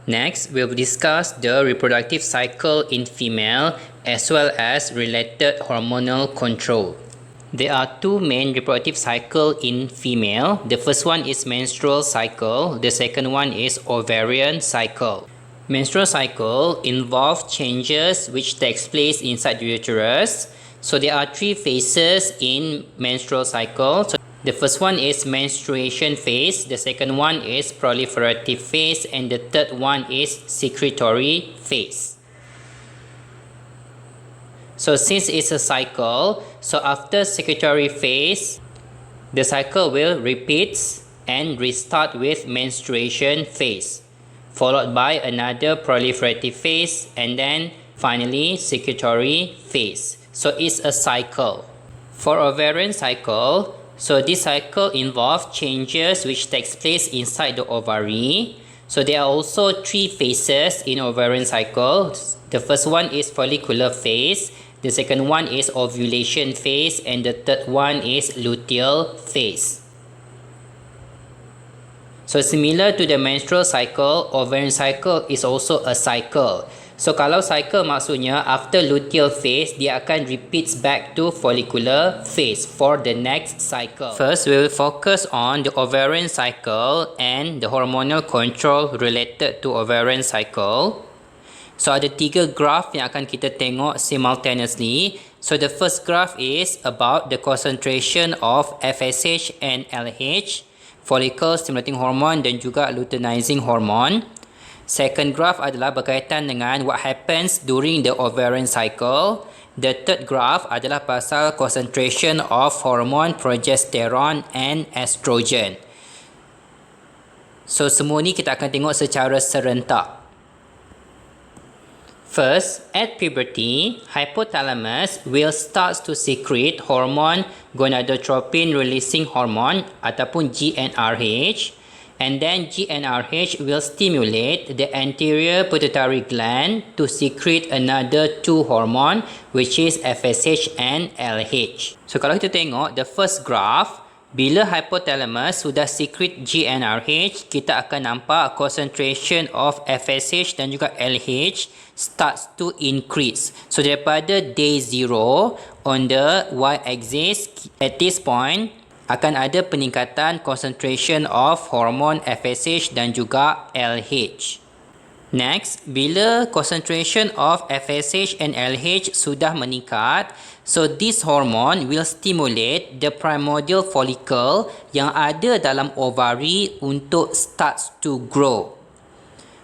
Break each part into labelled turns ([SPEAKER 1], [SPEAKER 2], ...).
[SPEAKER 1] Next, we'll discuss the reproductive cycle in female as well as related hormonal control. There are two main reproductive cycles in female. The first one is menstrual cycle. The second one is ovarian cycle. Menstrual cycle involves changes which takes place inside the uterus. So there are three phases in menstrual cycle. So the first one is menstruation phase, the second one is proliferative phase, and the third one is secretory phase. So since it's a cycle, so after secretory phase, the cycle will repeat and restart with menstruation phase, followed by another proliferative phase, and then finally secretory phase. So it's a cycle. For ovarian cycle, so this cycle involves changes which takes place inside the ovary. So there are also three phases in ovarian cycle. The first one is follicular phase, the second one is ovulation phase, and the third one is luteal phase. So similar to the menstrual cycle, ovarian cycle is also a cycle. So kalau cycle maksudnya after luteal phase, dia akan repeats back to follicular phase for the next cycle. First, we will focus on the ovarian cycle and the hormonal control related to ovarian cycle. So ada tiga graph yang akan kita tengok simultaneously. So the first graph is about the concentration of FSH and LH, follicle stimulating hormone dan juga luteinizing hormone. Second graph adalah berkaitan dengan what happens during the ovarian cycle. The third graph adalah pasal concentration of hormone progesterone and estrogen. So semua ni kita akan tengok secara serentak. First, at puberty, hypothalamus will start to secrete hormone gonadotropin releasing hormone ataupun GnRH. And then GnRH will stimulate the anterior pituitary gland to secrete another two hormone, which is FSH and LH. So kalau kita tengok the first graph, bila hypothalamus sudah secrete GnRH, kita akan nampak concentration of FSH dan juga LH starts to increase. So daripada day 0 on the y-axis, at this point akan ada peningkatan concentration of hormone FSH dan juga LH. Next, bila concentration of FSH and LH sudah meningkat, so this hormone will stimulate the primordial follicle yang ada dalam ovary untuk starts to grow.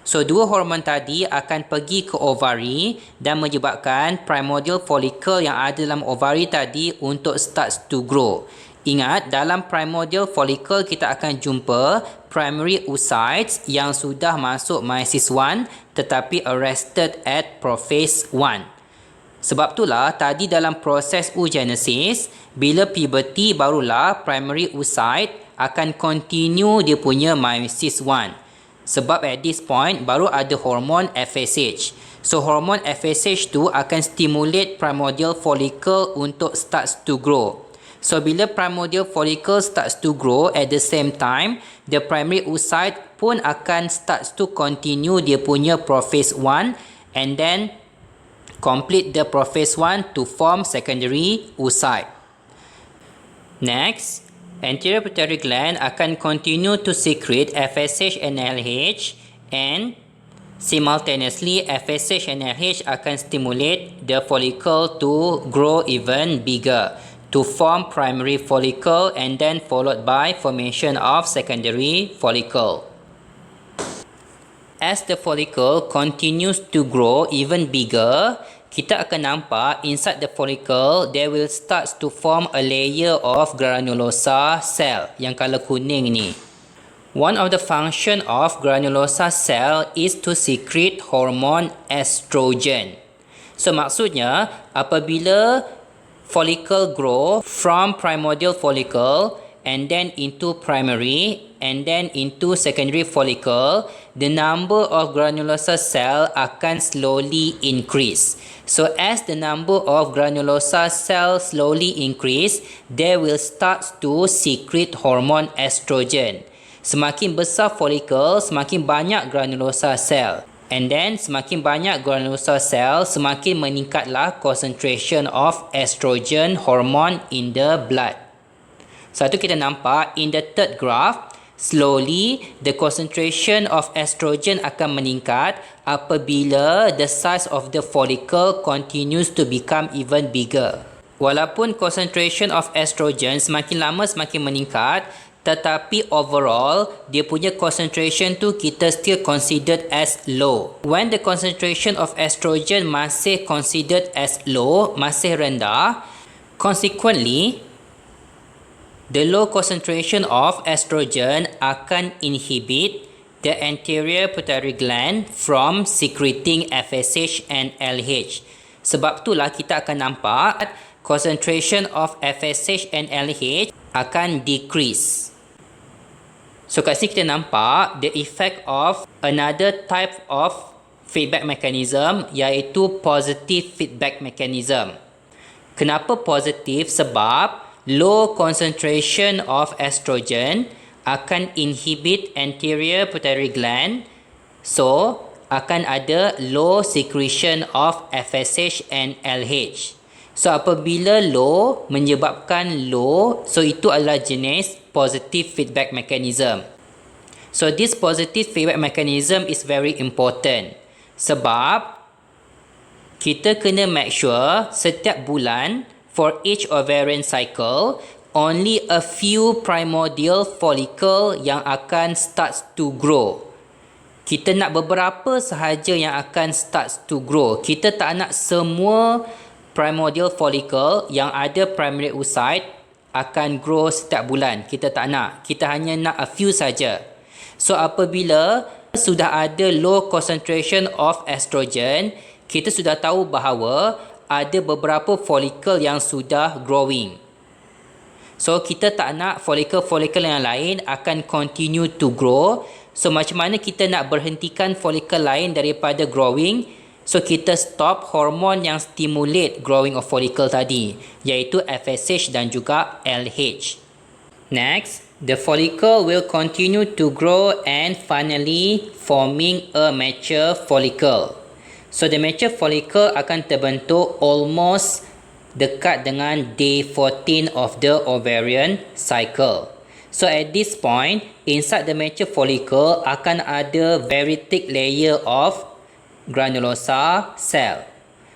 [SPEAKER 1] So dua hormon tadi akan pergi ke ovary dan menyebabkan primordial follicle yang ada dalam ovary tadi untuk starts to grow. Ingat, dalam primordial follicle kita akan jumpa primary oocytes yang sudah masuk meiosis 1 tetapi arrested at prophase 1. Sebab itulah tadi dalam proses oogenesis, bila puberty barulah primary oocyte akan continue dia punya meiosis 1. Sebab at this point baru ada hormon FSH. So hormon FSH tu akan stimulate primordial follicle untuk starts to grow. So bila primordial follicle starts to grow, at the same time the primary oocyte pun akan starts to continue dia punya prophase 1 and then complete the prophase 1 to form secondary oocyte. Next, anterior pituitary gland akan continue to secrete FSH and LH, and simultaneously FSH and LH akan stimulate the follicle to grow even bigger, to form primary follicle and then followed by formation of secondary follicle. As the follicle continues to grow even bigger, kita akan nampak inside the follicle there will start to form a layer of granulosa cell yang color kuning ni. One of the function of granulosa cell is to secrete hormone estrogen. So maksudnya apabila follicle grow from primordial follicle and then into primary and then into secondary follicle, the number of granulosa cell akan slowly increase. So as the number of granulosa cells slowly increase, they will start to secrete hormone estrogen. Semakin besar folikel, semakin banyak granulosa sel. And then semakin banyak granulosa sel, semakin meningkatlah concentration of estrogen hormone in the blood. Satu kita nampak in the third graph, slowly the concentration of estrogen akan meningkat apabila the size of the follicle continues to become even bigger. Walaupun concentration of estrogen semakin lama semakin meningkat, tetapi overall dia punya concentration tu kita still considered as low. When the concentration of estrogen masih considered as low, masih rendah, consequently the low concentration of estrogen akan inhibit the anterior pituitary gland from secreting FSH and LH. Sebab itulah kita akan nampak concentration of FSH and LH akan decrease. So kat sini kita nampak the effect of another type of feedback mechanism, iaitu positive feedback mechanism. Kenapa positif? Sebab low concentration of estrogen akan inhibit anterior pituitary gland, so akan ada low secretion of FSH and LH. So apabila low menyebabkan low, so itu adalah jenis positive feedback mechanism. So this positive feedback mechanism is very important sebab kita kena make sure setiap bulan for each ovarian cycle, only a few primordial follicle yang akan start to grow. Kita nak beberapa sahaja yang akan start to grow. Kita tak nak semua primordial follicle yang ada primary oocyte akan grow setiap bulan. Kita tak nak. Kita hanya nak a few saja. So apabila sudah ada low concentration of estrogen, kita sudah tahu bahawa ada beberapa follicle yang sudah growing. So kita tak nak follicle-follicle yang lain akan continue to grow. So macam mana kita nak berhentikan follicle lain daripada growing? So kita stop hormon yang stimulate growing of follicle tadi, iaitu FSH dan juga LH. Next, the follicle will continue to grow and finally forming a mature follicle. So the mature follicle akan terbentuk almost dekat dengan day 14 of the ovarian cycle. So at this point, inside the mature follicle akan ada very thick layer of granulosa cell.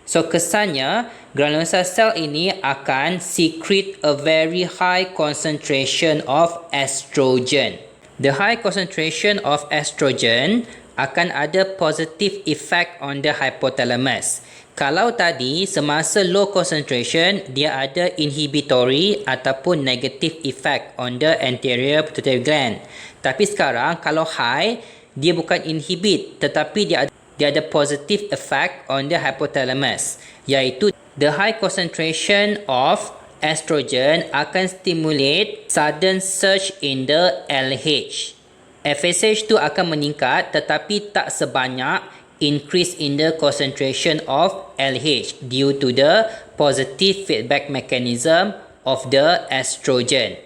[SPEAKER 1] So kesannya granulosa cell ini akan secrete a very high concentration of estrogen. The high concentration of estrogen akan ada positive effect on the hypothalamus. Kalau tadi semasa low concentration dia ada inhibitory ataupun negative effect on the anterior pituitary gland. Tapi sekarang kalau high, dia bukan inhibit tetapi dia ada positive effect on the hypothalamus, iaitu the high concentration of estrogen akan stimulate sudden surge in the LH. FSH tu akan meningkat tetapi tak sebanyak increase in the concentration of LH due to the positive feedback mechanism of the estrogen.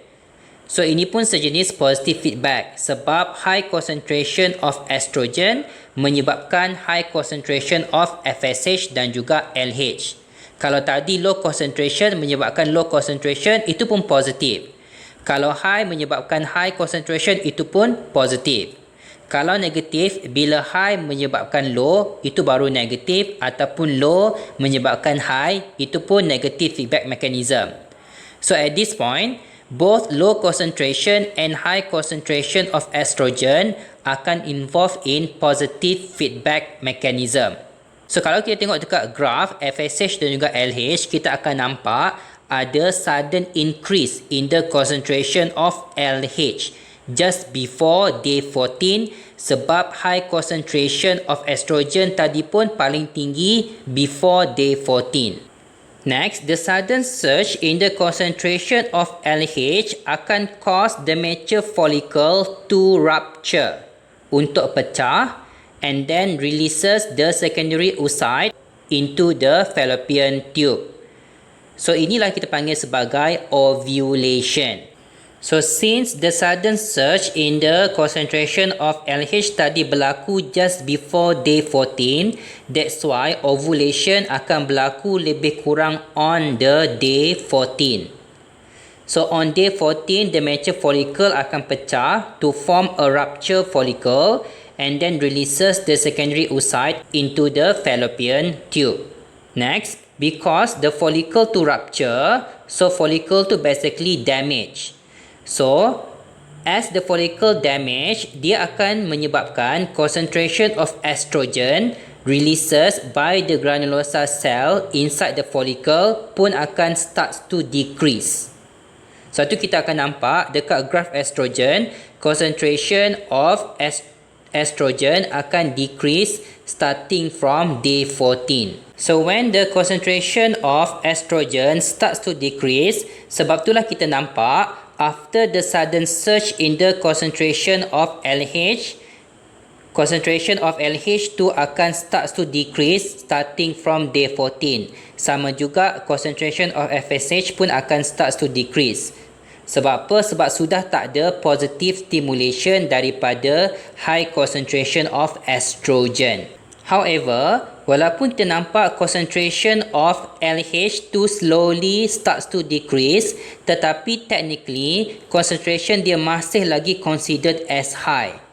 [SPEAKER 1] So ini pun sejenis positive feedback sebab high concentration of estrogen menyebabkan high concentration of FSH dan juga LH. Kalau tadi low concentration menyebabkan low concentration, itu pun positif. Kalau high menyebabkan high concentration, itu pun positif. Kalau negatif, bila high menyebabkan low, itu baru negatif, ataupun low menyebabkan high, itu pun negative feedback mechanism. So at this point, both low concentration and high concentration of estrogen akan involve in positive feedback mechanism. So kalau kita tengok dekat graph FSH dan juga LH, kita akan nampak ada sudden increase in the concentration of LH just before day 14 sebab high concentration of estrogen tadi pun paling tinggi before day 14. Next, the sudden surge in the concentration of LH akan cause the mature follicle to rupture, untuk pecah, and then releases the secondary oocyte into the fallopian tube. So inilah kita panggil sebagai ovulation. So since the sudden surge in the concentration of LH tadi berlaku just before day 14, that's why ovulation akan berlaku lebih kurang on the day 14. So on day 14, the mature follicle akan pecah to form a rupture follicle and then releases the secondary oocyte into the fallopian tube. Next, because the follicle to rupture, so follicle to basically damage. So, as the follicle damage, dia akan menyebabkan concentration of estrogen releases by the granulosa cell inside the follicle pun akan start to decrease. So, tu kita akan nampak dekat graph estrogen, concentration of estrogen akan decrease starting from day 14. So when the concentration of estrogen starts to decrease, sebab itulah kita nampak after the sudden surge in the concentration of LH, concentration of LH2 akan starts to decrease starting from day 14. Sama juga concentration of FSH pun akan starts to decrease. Sebab apa? Sebab sudah tak ada positive stimulation daripada high concentration of estrogen. However, walaupun kita nampak concentration of LH2 slowly starts to decrease, tetapi technically concentration dia masih lagi considered as high.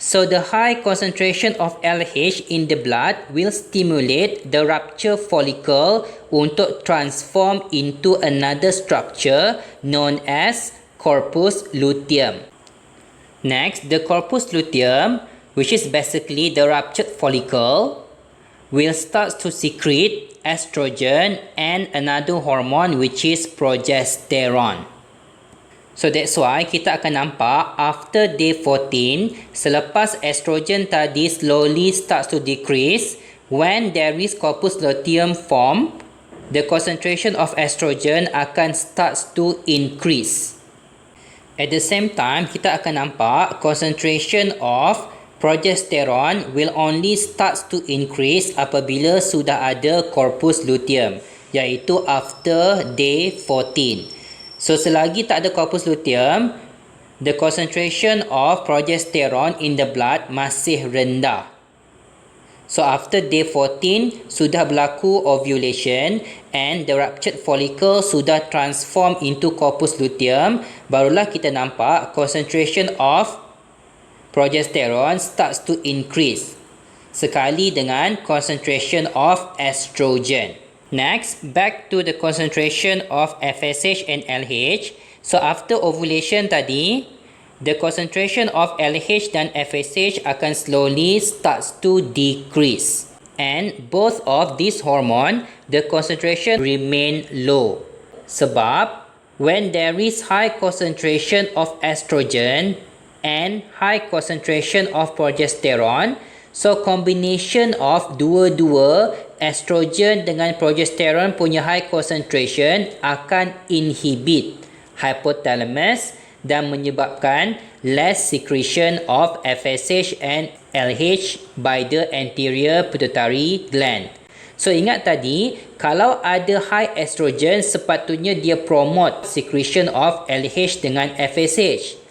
[SPEAKER 1] So the high concentration of LH in the blood will stimulate the rupture follicle untuk transform into another structure known as corpus luteum. Next, the corpus luteum, which is basically the ruptured follicle, will start to secrete estrogen and another hormone which is progesterone. So that's why kita akan nampak after day 14, selepas estrogen tadi slowly starts to decrease, when there is corpus luteum form, the concentration of estrogen akan starts to increase. At the same time, kita akan nampak concentration of progesterone will only starts to increase apabila sudah ada corpus luteum, iaitu after day 14. So selagi tak ada corpus luteum, the concentration of progesterone in the blood masih rendah. So after day 14 sudah berlaku ovulation and the ruptured follicle sudah transform into corpus luteum, barulah kita nampak concentration of progesterone starts to increase sekali dengan concentration of estrogen. Next, back to the concentration of FSH and LH. So after ovulation tadi, the concentration of LH dan FSH akan slowly starts to decrease. And both of these hormone, the concentration remain low. Sebab when there is high concentration of estrogen and high concentration of progesterone, so combination of dua-dua estrogen dengan progesterone punya high concentration akan inhibit hypothalamus dan menyebabkan less secretion of FSH and LH by the anterior pituitary gland. So ingat tadi, kalau ada high estrogen sepatutnya dia promote secretion of LH dengan FSH.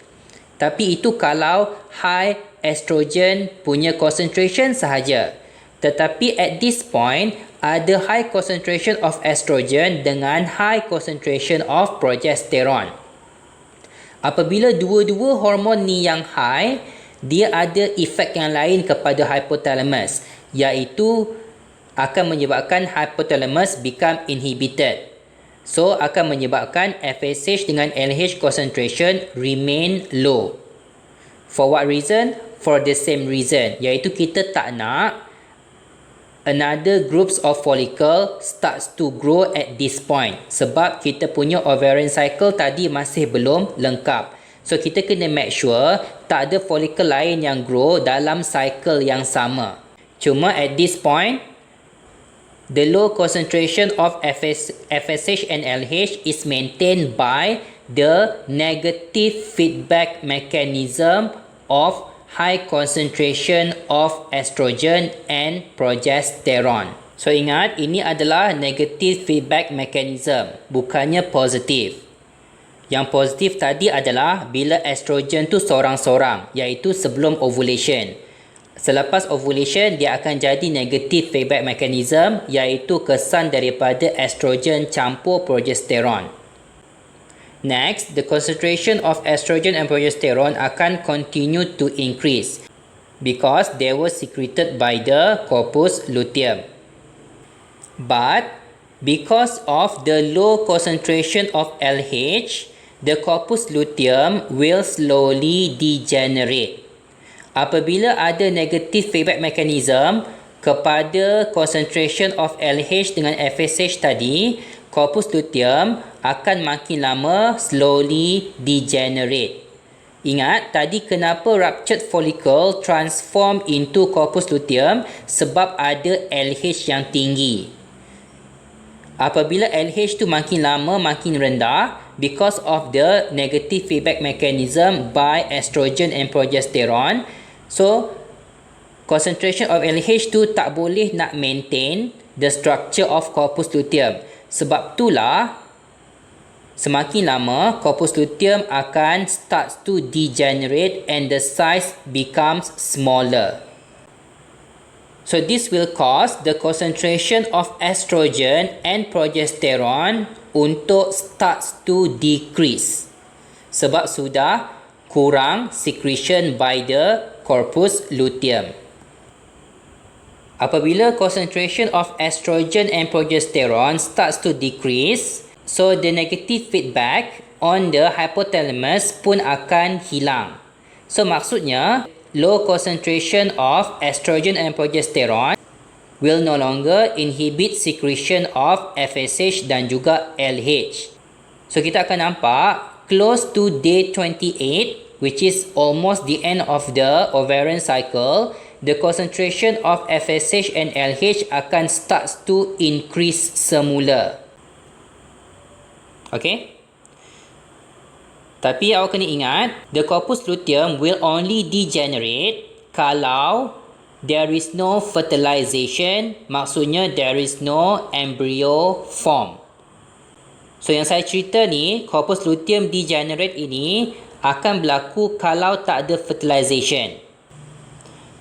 [SPEAKER 1] Tapi itu kalau high estrogen punya concentration sahaja. Tetapi at this point, ada high concentration of estrogen dengan high concentration of progesterone. Apabila dua-dua hormon ni yang high, dia ada efek yang lain kepada hypothalamus, iaitu akan menyebabkan hypothalamus become inhibited. So, akan menyebabkan FSH dengan LH concentration remain low. For what reason? For the same reason, iaitu kita tak nak another groups of follicle starts to grow at this point. Sebab kita punya ovarian cycle tadi masih belum lengkap. So, kita kena make sure tak ada follicle lain yang grow dalam cycle yang sama. Cuma at this point, the low concentration of FSH and LH is maintained by the negative feedback mechanism of high concentration of estrogen and progesterone. So ingat, ini adalah negative feedback mechanism, bukannya positive. Yang positif tadi adalah bila estrogen tu sorang-sorang, iaitu sebelum ovulation. Selepas ovulation, dia akan jadi negative feedback mechanism, iaitu kesan daripada estrogen campur progesteron. Next, the concentration of estrogen and progesterone akan continue to increase because they were secreted by the corpus luteum. But because of the low concentration of LH, the corpus luteum will slowly degenerate. Apabila ada negative feedback mechanism kepada concentration of LH dengan FSH tadi, corpus luteum akan makin lama slowly degenerate. Ingat tadi kenapa ruptured follicle transform into corpus luteum? Sebab ada LH yang tinggi. Apabila LH tu makin lama makin rendah because of the negative feedback mechanism by estrogen and progesterone, so concentration of LH tu tak boleh nak maintain the structure of corpus luteum. Sebab itulah semakin lama corpus luteum akan starts to degenerate and the size becomes smaller. So this will cause the concentration of estrogen and progesterone untuk starts to decrease. Sebab sudah kurang secretion by the corpus luteum. Apabila concentration of estrogen and progesterone starts to decrease, so the negative feedback on the hypothalamus pun akan hilang. So maksudnya, low concentration of estrogen and progesterone will no longer inhibit secretion of FSH dan juga LH. So kita akan nampak close to day 28, which is almost the end of the ovarian cycle, the concentration of FSH and LH akan starts to increase semula. Okay? Tapi awak kena ingat, the corpus luteum will only degenerate kalau there is no fertilization, maksudnya there is no embryo form. So yang saya cerita ni, corpus luteum degenerate ini akan berlaku kalau tak ada fertilization.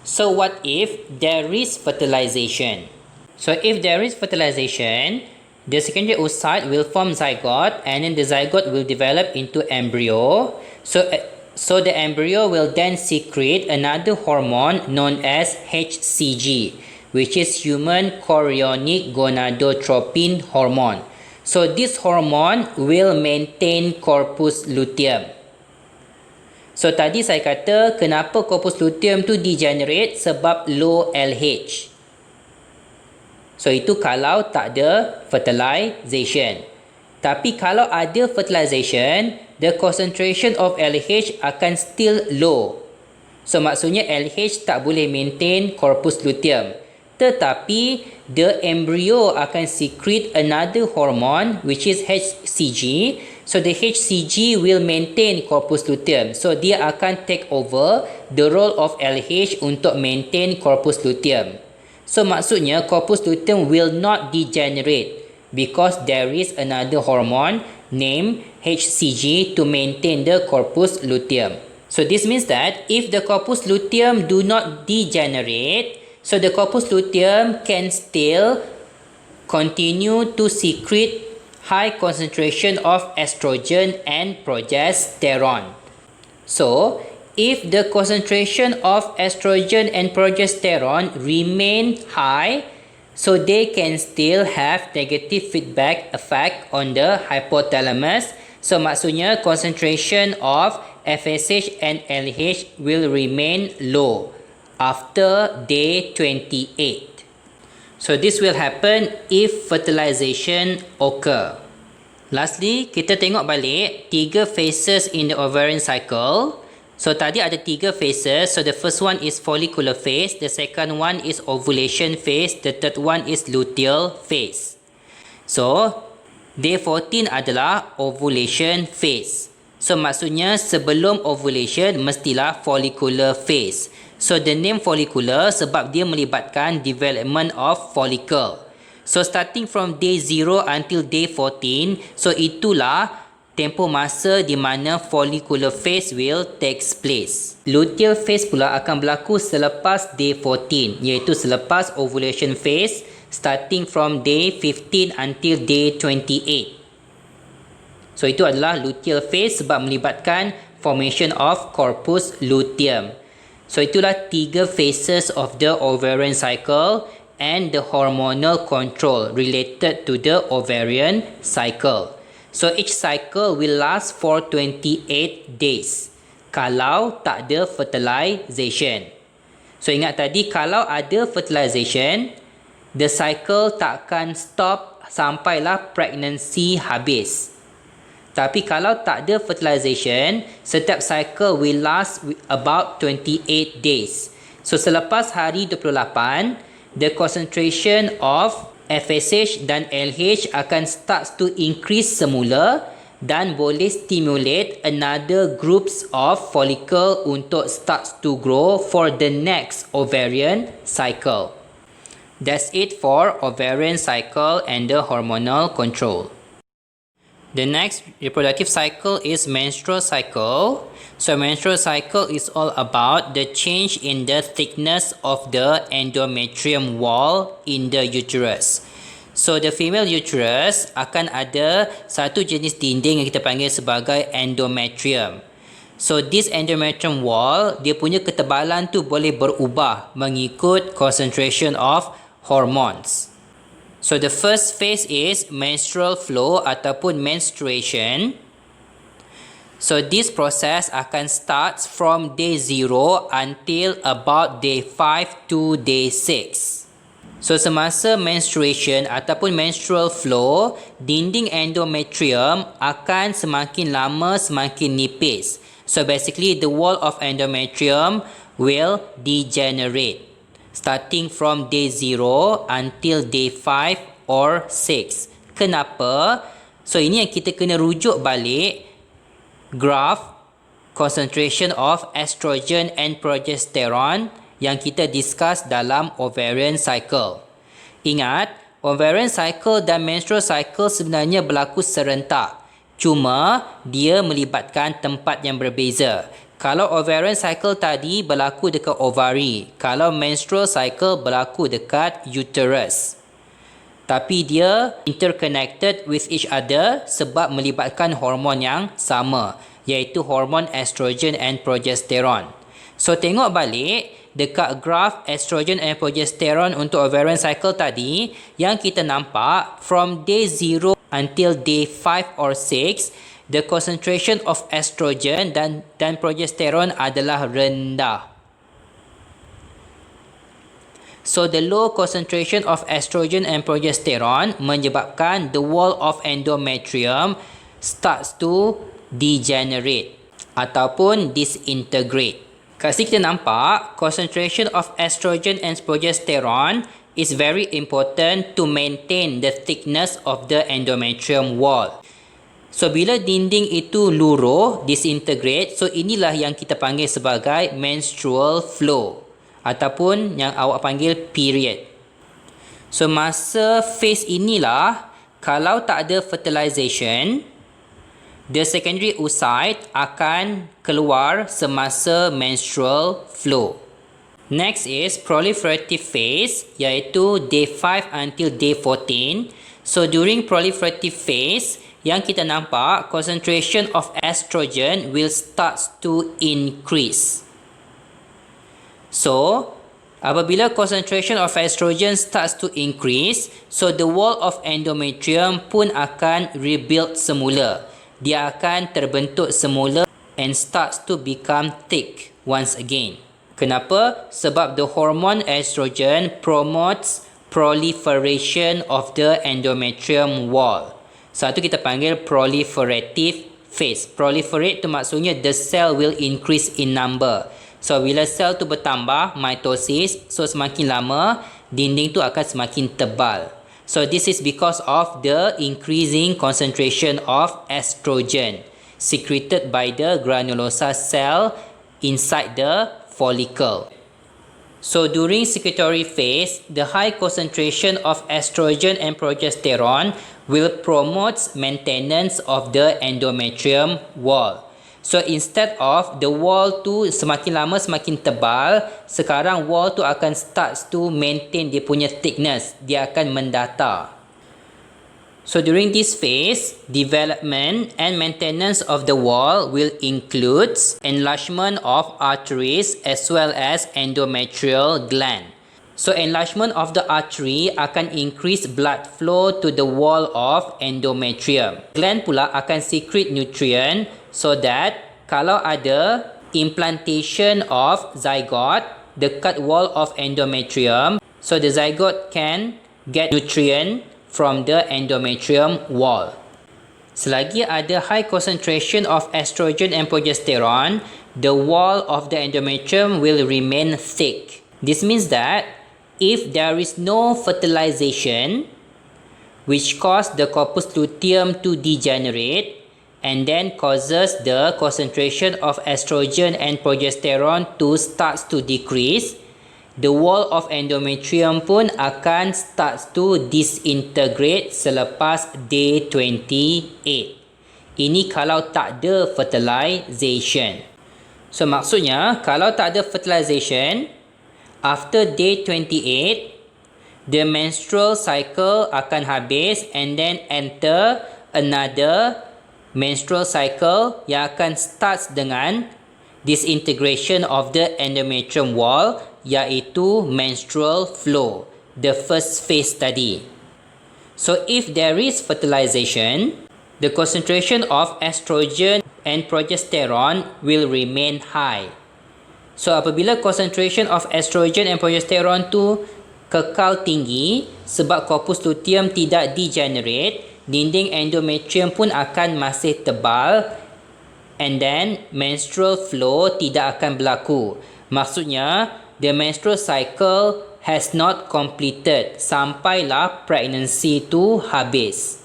[SPEAKER 1] So what if there is fertilization? So if there is fertilization, the secondary oocyte will form zygote and then the zygote will develop into embryo. So the embryo will then secrete another hormone known as HCG, which is human chorionic gonadotropin hormone. So this hormone will maintain corpus luteum. So tadi saya kata kenapa corpus luteum tu degenerate sebab low LH. So itu kalau tak ada fertilization. Tapi kalau ada fertilization, the concentration of LH akan still low. So maksudnya LH tak boleh maintain corpus luteum. Tetapi the embryo akan secrete another hormone which is HCG. So the HCG will maintain corpus luteum. So dia akan take over the role of LH untuk maintain corpus luteum. So maksudnya corpus luteum will not degenerate because there is another hormone named HCG to maintain the corpus luteum. So this means that if the corpus luteum do not degenerate, so the corpus luteum can still continue to secrete high concentration of estrogen and progesterone. So, if the concentration of estrogen and progesterone remain high, so they can still have negative feedback effect on the hypothalamus. So, maksudnya concentration of FSH and LH will remain low after day 28. So this will happen if fertilization occur. Lastly, kita tengok balik 3 phases in the ovarian cycle. So tadi ada 3 phases. So the first one is follicular phase, the second one is ovulation phase, the third one is luteal phase. So day 14 adalah ovulation phase. So maksudnya sebelum ovulation mestilah follicular phase. So the name follicular sebab dia melibatkan development of follicle. So starting from day 0 until day 14, so itulah tempoh masa di mana follicular phase will takes place. Luteal phase pula akan berlaku selepas day 14, iaitu selepas ovulation phase, starting from day 15 until day 28. So itu adalah luteal phase sebab melibatkan formation of corpus luteum. So itulah 3 phases of the ovarian cycle and the hormonal control related to the ovarian cycle. So each cycle will last for 28 days kalau tak ada fertilization. So ingat tadi, kalau ada fertilization, the cycle takkan stop sampailah pregnancy habis. Tapi kalau tak ada fertilization, setiap cycle will last about 28 days. So selepas hari 28, the concentration of FSH dan LH akan start to increase semula dan boleh stimulate another groups of follicle untuk start to grow for the next ovarian cycle. That's it for ovarian cycle and the hormonal control. The next reproductive cycle is menstrual cycle. So menstrual cycle is all about the change in the thickness of the endometrium wall in the uterus. So the female uterus akan ada satu jenis dinding yang kita panggil sebagai endometrium. So this endometrium wall, dia punya ketebalan tu boleh berubah mengikut concentration of hormones. So the first phase is menstrual flow ataupun menstruation. So this process akan start from day 0 until about day 5 to day 6. So semasa menstruation ataupun menstrual flow, dinding endometrium akan semakin lama semakin nipis. So basically the wall of endometrium will degenerate, starting from day 0 until day 5 or 6. Kenapa? So ini yang kita kena rujuk balik graph concentration of estrogen and progesterone yang kita discuss dalam ovarian cycle. Ingat, ovarian cycle dan menstrual cycle sebenarnya berlaku serentak. Cuma dia melibatkan tempat yang berbeza. Kalau ovarian cycle tadi berlaku dekat ovari, kalau menstrual cycle berlaku dekat uterus. Tapi dia interconnected with each other sebab melibatkan hormon yang sama, iaitu hormon estrogen and progesterone. So tengok balik dekat graf estrogen and progesterone untuk ovarian cycle tadi, yang kita nampak from day 0 until day 5 or 6, the concentration of estrogen dan progesterone adalah rendah. So the low concentration of estrogen and progesterone menyebabkan the wall of endometrium starts to degenerate ataupun disintegrate. Kat sini kita nampak concentration of estrogen and progesterone is very important to maintain the thickness of the endometrium wall. So bila dinding itu luruh, disintegrate, so inilah yang kita panggil sebagai menstrual flow ataupun yang awak panggil period. So masa phase inilah, kalau tak ada fertilization, the secondary oocyte akan keluar semasa menstrual flow. Next is proliferative phase, iaitu day 5 until day 14. So during proliferative phase, yang kita nampak concentration of estrogen will start to increase. So apabila concentration of estrogen starts to increase, so the wall of endometrium pun akan rebuild semula. Dia akan terbentuk semula and starts to become thick once again. Kenapa? Sebab the hormone estrogen promotes proliferation of the endometrium wall. Satu kita panggil proliferative phase. Proliferate tu maksudnya the cell will increase in number. So bila sel tu bertambah, mitosis, so semakin lama dinding tu akan semakin tebal. So this is because of the increasing concentration of estrogen secreted by the granulosa cell inside the follicle. So during secretory phase, the high concentration of estrogen and progesterone will promote maintenance of the endometrium wall. So instead of the wall tu semakin lama semakin tebal, sekarang wall tu akan start to maintain dia punya thickness, dia akan mendata. So during this phase, development and maintenance of the wall will include enlargement of arteries as well as endometrial gland. So enlargement of the artery akan increase blood flow to the wall of endometrium. Gland pula akan secrete nutrient so that kalau ada implantation of zygote dekat wall of endometrium, so the zygote can get nutrient from the endometrium wall. Selagi ada high concentration of estrogen and progesterone, the wall of the endometrium will remain thick. This means that if there is no fertilization, which cause the corpus luteum to degenerate and then causes the concentration of estrogen and progesterone to start to decrease, the wall of endometrium pun akan start to disintegrate selepas day 28. Ini kalau tak ada fertilization. So maksudnya kalau tak ada fertilization, after day 28, the menstrual cycle akan habis and then enter another menstrual cycle yang akan start dengan disintegration of the endometrium wall, iaitu menstrual flow, the first phase tadi. So if there is fertilization, the concentration of estrogen and progesterone will remain high. So apabila concentration of estrogen and progesterone tu kekal tinggi sebab corpus luteum tidak degenerate, dinding endometrium pun akan masih tebal and then menstrual flow tidak akan berlaku. Maksudnya, the menstrual cycle has not completed sampailah pregnancy tu habis.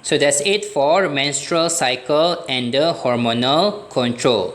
[SPEAKER 1] So that's it for menstrual cycle and the hormonal control.